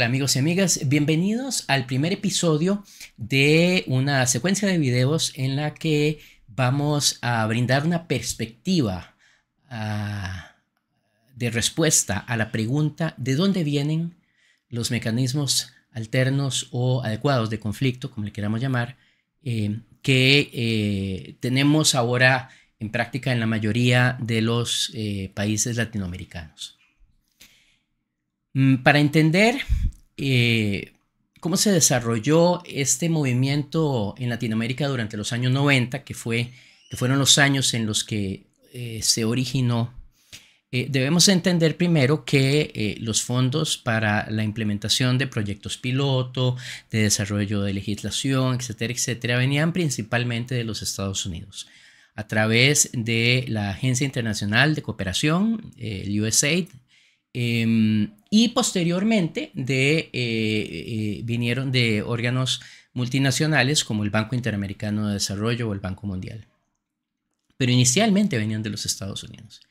Hola amigos y amigas, bienvenidos al primer episodio de una secuencia de videos en la que vamos a brindar una perspectiva de respuesta a la pregunta de dónde vienen los mecanismos alternos o adecuados de conflicto, como le queramos llamar, que tenemos ahora en práctica en la mayoría de los países latinoamericanos. Para entender cómo se desarrolló este movimiento en Latinoamérica durante los años 90, que fueron los años en los que se originó, debemos entender primero que los fondos para la implementación de proyectos piloto, de desarrollo de legislación, etcétera, etcétera, venían principalmente de los Estados Unidos a través de la Agencia Internacional de Cooperación, el USAID, y posteriormente vinieron de órganos multinacionales como el Banco Interamericano de Desarrollo o el Banco Mundial. Pero inicialmente venían de los Estados Unidos.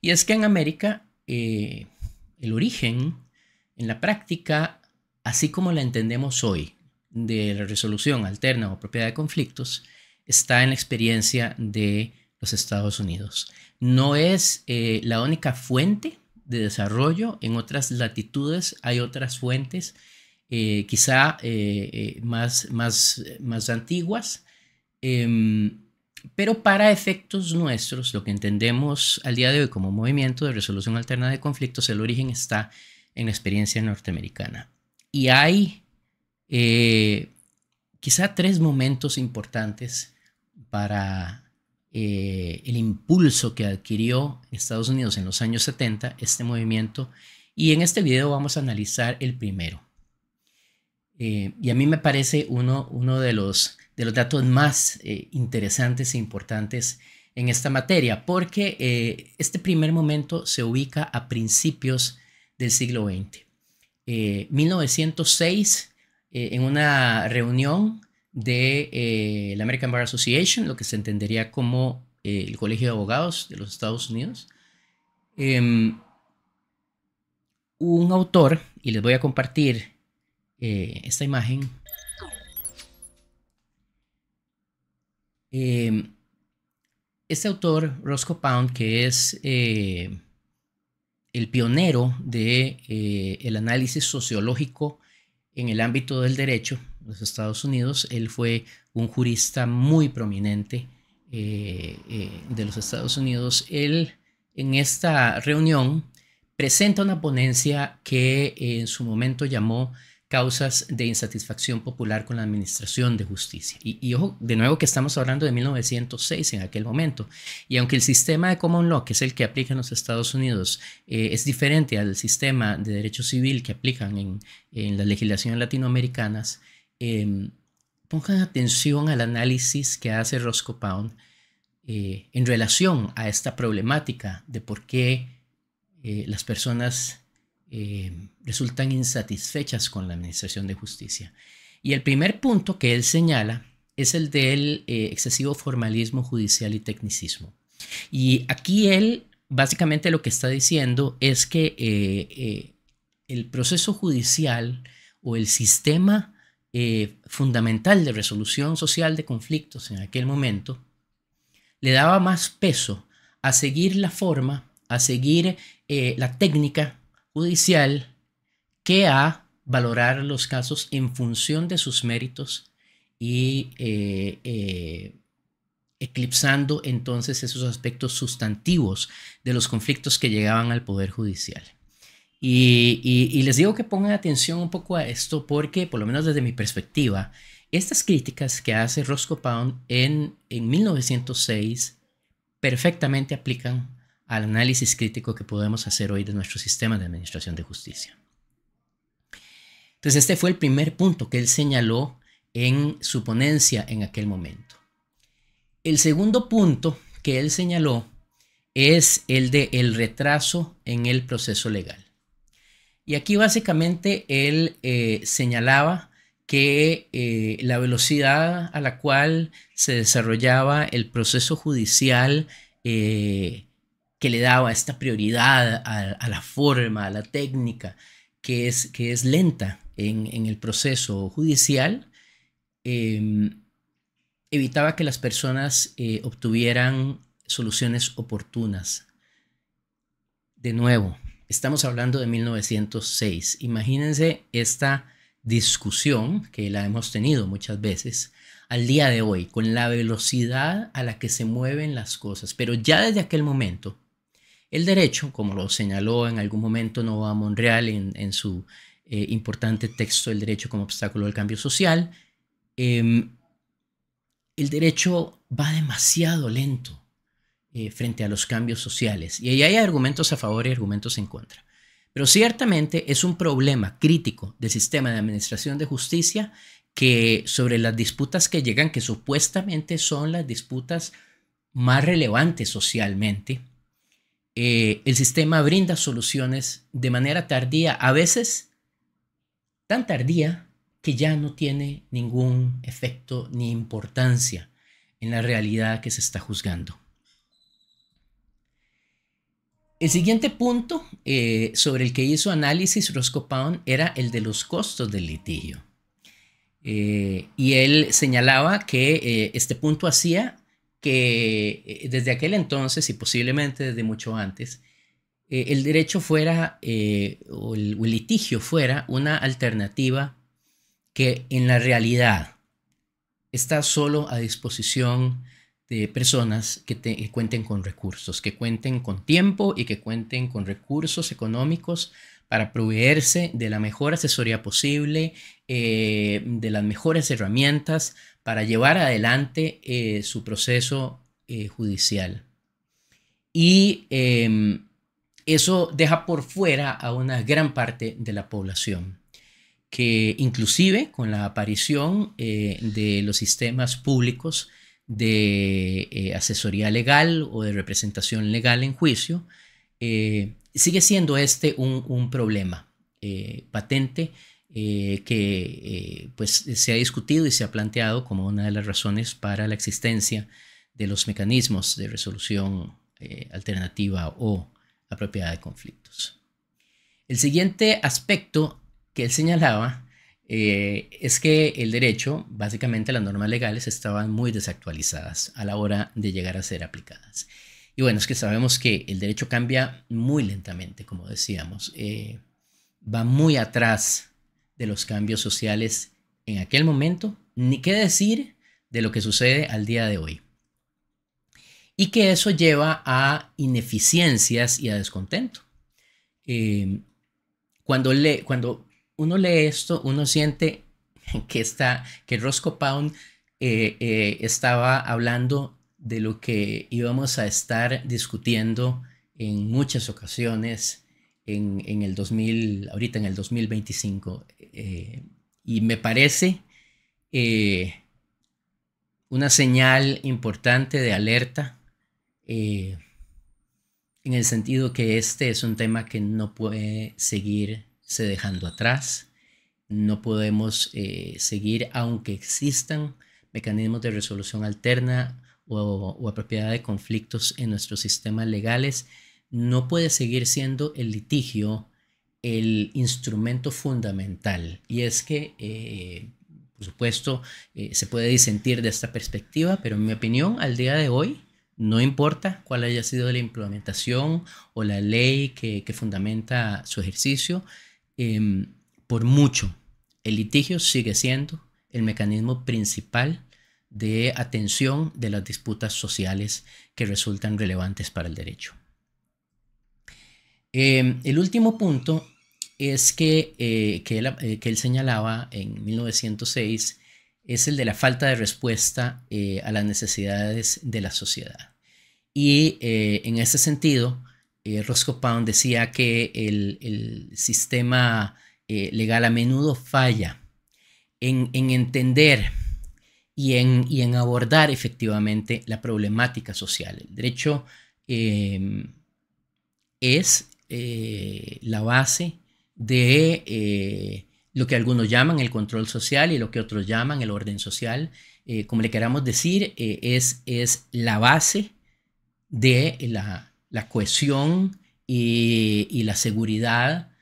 Y es que en América el origen, en la práctica, así como la entendemos hoy, de la resolución alterna o propiedad de conflictos, está en la experiencia de los Estados Unidos. No es la única fuente de desarrollo. En otras latitudes hay otras fuentes, quizá más antiguas, pero para efectos nuestros, lo que entendemos al día de hoy como movimiento de resolución alterna de conflictos, el origen está en la experiencia norteamericana. Y hay quizá tres momentos importantes para el impulso que adquirió Estados Unidos en los años 70 este movimiento, y en este video vamos a analizar el primero. Y a mí me parece uno de los datos más interesantes e importantes en esta materia, porque este primer momento se ubica a principios del siglo XX. 1906, en una reunión de la American Bar Association, lo que se entendería como el Colegio de Abogados de los Estados Unidos, un autor, y les voy a compartir esta imagen, este autor, Roscoe Pound, que es el pionero de el análisis sociológico en el ámbito del derecho de los Estados Unidos. Él fue un jurista muy prominente de los Estados Unidos. Él, en esta reunión, presenta una ponencia que en su momento llamó Causas de insatisfacción popular con la administración de justicia. Y ojo, de nuevo que estamos hablando de 1906 en aquel momento. Y aunque el sistema de common law, que es el que aplica en los Estados Unidos, es diferente al sistema de derecho civil que aplican en las legislaciones latinoamericanas, pongan atención al análisis que hace Roscoe Pound en relación a esta problemática de por qué las personas resultan insatisfechas con la administración de justicia. Y el primer punto que él señala es el del excesivo formalismo judicial y tecnicismo. Y aquí él básicamente lo que está diciendo es que el proceso judicial o el sistema fundamental de resolución social de conflictos en aquel momento le daba más peso a seguir la forma, a seguir la técnica judicial, que a valorar los casos en función de sus méritos y eclipsando entonces esos aspectos sustantivos de los conflictos que llegaban al Poder Judicial. Y les digo que pongan atención un poco a esto porque, por lo menos desde mi perspectiva, estas críticas que hace Roscoe Pound en 1906 perfectamente aplican al análisis crítico que podemos hacer hoy de nuestro sistema de administración de justicia. Entonces, este fue el primer punto que él señaló en su ponencia en aquel momento. El segundo punto que él señaló es el de el retraso en el proceso legal. Y aquí básicamente él señalaba que la velocidad a la cual se desarrollaba el proceso judicial que le daba esta prioridad a la forma, a la técnica, que es lenta en el proceso judicial, evitaba que las personas obtuvieran soluciones oportunas. De nuevo, estamos hablando de 1906. Imagínense esta discusión, que la hemos tenido muchas veces, al día de hoy, con la velocidad a la que se mueven las cosas. Pero ya desde aquel momento, el derecho, como lo señaló en algún momento Noah Monreal en su importante texto El derecho como obstáculo al cambio social, el derecho va demasiado lento frente a los cambios sociales. Y ahí hay argumentos a favor y argumentos en contra. Pero ciertamente es un problema crítico del sistema de administración de justicia que sobre las disputas que llegan, que supuestamente son las disputas más relevantes socialmente, el sistema brinda soluciones de manera tardía, a veces tan tardía que ya no tiene ningún efecto ni importancia en la realidad que se está juzgando. El siguiente punto sobre el que hizo análisis Roscoe Pound era el de los costos del litigio. Y él señalaba que este punto hacía que desde aquel entonces y posiblemente desde mucho antes, el derecho fuera o el litigio fuera una alternativa que en la realidad está solo a disposición de personas que cuenten con recursos, que cuenten con tiempo y que cuenten con recursos económicos para proveerse de la mejor asesoría posible, de las mejores herramientas para llevar adelante su proceso judicial. Y eso deja por fuera a una gran parte de la población, que inclusive con la aparición de los sistemas públicos de asesoría legal o de representación legal en juicio, sigue siendo este un problema patente que pues se ha discutido y se ha planteado como una de las razones para la existencia de los mecanismos de resolución alternativa o apropiada de conflictos. El siguiente aspecto que él señalaba es que el derecho, básicamente las normas legales, estaban muy desactualizadas a la hora de llegar a ser aplicadas. Y bueno, es que sabemos que el derecho cambia muy lentamente, como decíamos. Va muy atrás de los cambios sociales en aquel momento, ni qué decir de lo que sucede al día de hoy. Y que eso lleva a ineficiencias y a descontento. Cuando uno lee esto, uno siente que Roscoe Pound estaba hablando de lo que íbamos a estar discutiendo en muchas ocasiones en el 2000, ahorita en el 2025. Y me parece una señal importante de alerta en el sentido que este es un tema que no puede seguirse dejando atrás. No podemos seguir, aunque existan mecanismos de resolución alterna o apropiada de conflictos en nuestros sistemas legales, no puede seguir siendo el litigio el instrumento fundamental. Y es que, por supuesto, se puede disentir de esta perspectiva, pero en mi opinión, al día de hoy, no importa cuál haya sido la implementación o la ley que fundamenta su ejercicio, por mucho, el litigio sigue siendo el mecanismo principal de atención de las disputas sociales que resultan relevantes para el derecho. El último punto es que él señalaba en 1906 es el de la falta de respuesta a las necesidades de la sociedad. Y en ese sentido, Roscoe Pound decía que el sistema legal a menudo falla en entender y en abordar efectivamente la problemática social. El derecho es la base de lo que algunos llaman el control social y lo que otros llaman el orden social. Como le queramos decir, es la base de la cohesión y la seguridad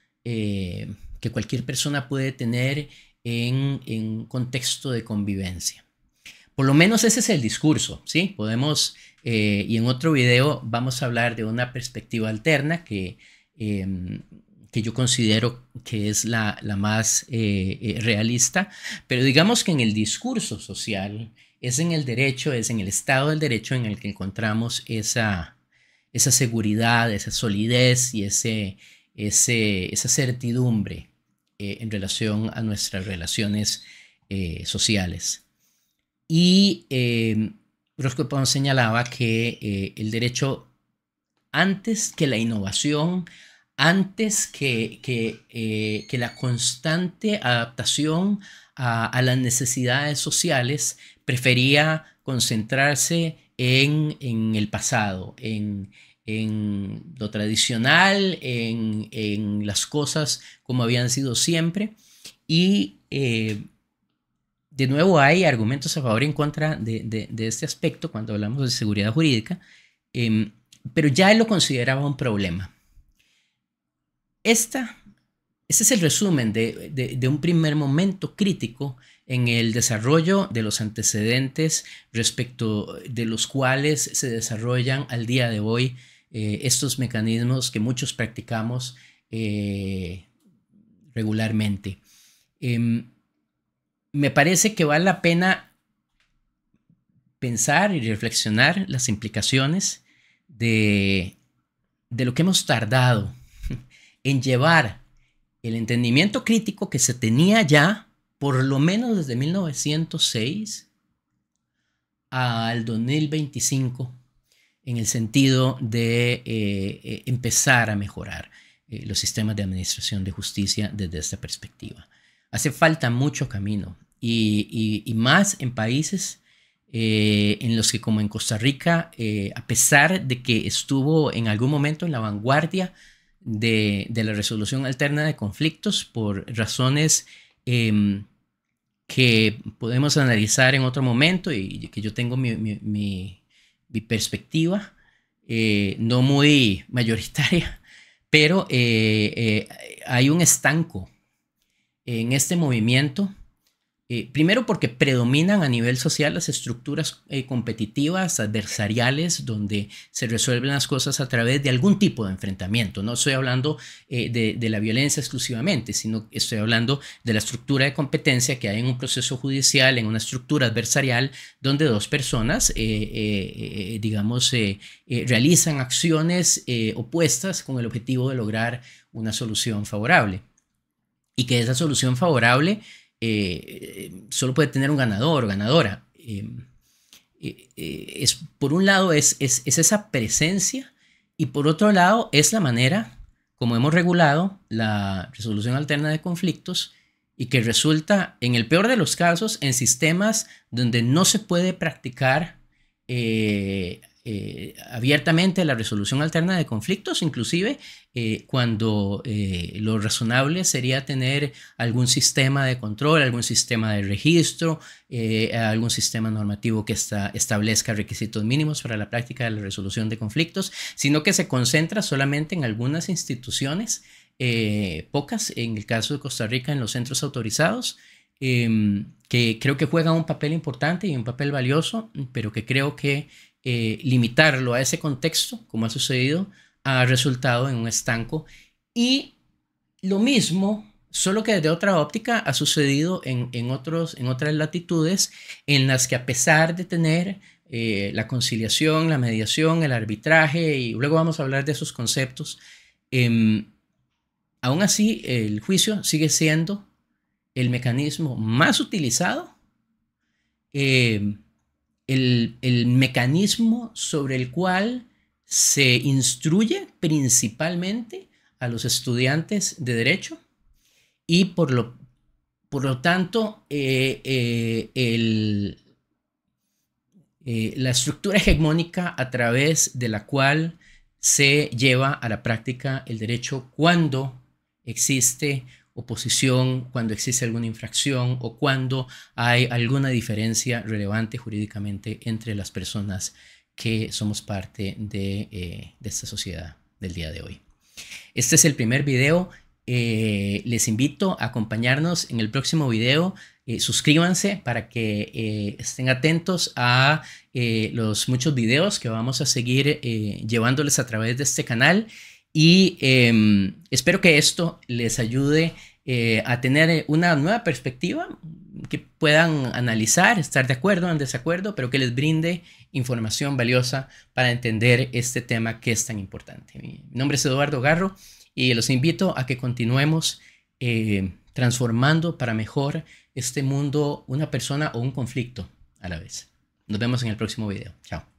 que cualquier persona puede tener en un contexto de convivencia. Por lo menos ese es el discurso, ¿sí? Podemos, y en otro video vamos a hablar de una perspectiva alterna que yo considero que es la más realista, pero digamos que en el discurso social es en el derecho, es en el Estado del Derecho en el que encontramos esa seguridad, esa solidez y esa certidumbre en relación a nuestras relaciones sociales. Y Roscoe Pound señalaba que el derecho, antes que la innovación, antes que la constante adaptación a las necesidades sociales, prefería concentrarse en el pasado, en lo tradicional, en las cosas como habían sido siempre. Y de nuevo hay argumentos a favor y en contra de este aspecto cuando hablamos de seguridad jurídica, pero ya él lo consideraba un problema. Este es el resumen de un primer momento crítico en el desarrollo de los antecedentes respecto de los cuales se desarrollan al día de hoy estos mecanismos que muchos practicamos regularmente. Me parece que vale la pena pensar y reflexionar las implicaciones de lo que hemos tardado en llevar el entendimiento crítico que se tenía ya por lo menos desde 1906 al 2025 en el sentido de empezar a mejorar los sistemas de administración de justicia desde esta perspectiva. Hace falta mucho camino y más en países en los que, como en Costa Rica, a pesar de que estuvo en algún momento en la vanguardia de la resolución alterna de conflictos por razones que podemos analizar en otro momento y que yo tengo mi perspectiva, no muy mayoritaria, pero hay un estanco en este movimiento. Primero porque predominan a nivel social las estructuras competitivas, adversariales, donde se resuelven las cosas a través de algún tipo de enfrentamiento. No estoy hablando de la violencia exclusivamente, sino estoy hablando de la estructura de competencia que hay en un proceso judicial, en una estructura adversarial, donde dos personas, realizan acciones opuestas con el objetivo de lograr una solución favorable. Y que esa solución favorable solo puede tener un ganador o ganadora. Por un lado es esa presencia y por otro lado es la manera como hemos regulado la resolución alterna de conflictos y que resulta, en el peor de los casos, en sistemas donde no se puede practicar abiertamente la resolución alterna de conflictos, inclusive cuando lo razonable sería tener algún sistema de control, algún sistema de registro, algún sistema normativo que establezca requisitos mínimos para la práctica de la resolución de conflictos, sino que se concentra solamente en algunas instituciones, pocas, en el caso de Costa Rica, en los centros autorizados, que creo que juegan un papel importante y un papel valioso, pero que creo que limitarlo a ese contexto, como ha sucedido, ha resultado en un estanco. Y lo mismo, solo que desde otra óptica, ha sucedido en otras latitudes en las que, a pesar de tener la conciliación, la mediación, el arbitraje, y luego vamos a hablar de esos conceptos, aún así el juicio sigue siendo el mecanismo más utilizado, el mecanismo sobre el cual se instruye principalmente a los estudiantes de derecho y por lo tanto la estructura hegemónica a través de la cual se lleva a la práctica el derecho cuando existe oposición, cuando existe alguna infracción o cuando hay alguna diferencia relevante jurídicamente entre las personas que somos parte de esta sociedad del día de hoy. Este es el primer video. les invito a acompañarnos en el próximo video. Suscríbanse para que estén atentos a los muchos videos que vamos a seguir llevándoles a través de este canal. Y espero que esto les ayude a tener una nueva perspectiva, que puedan analizar, estar de acuerdo o en desacuerdo, pero que les brinde información valiosa para entender este tema que es tan importante. Mi nombre es Eduardo Garro y los invito a que continuemos transformando para mejor este mundo, una persona o un conflicto a la vez. Nos vemos en el próximo video. Chao.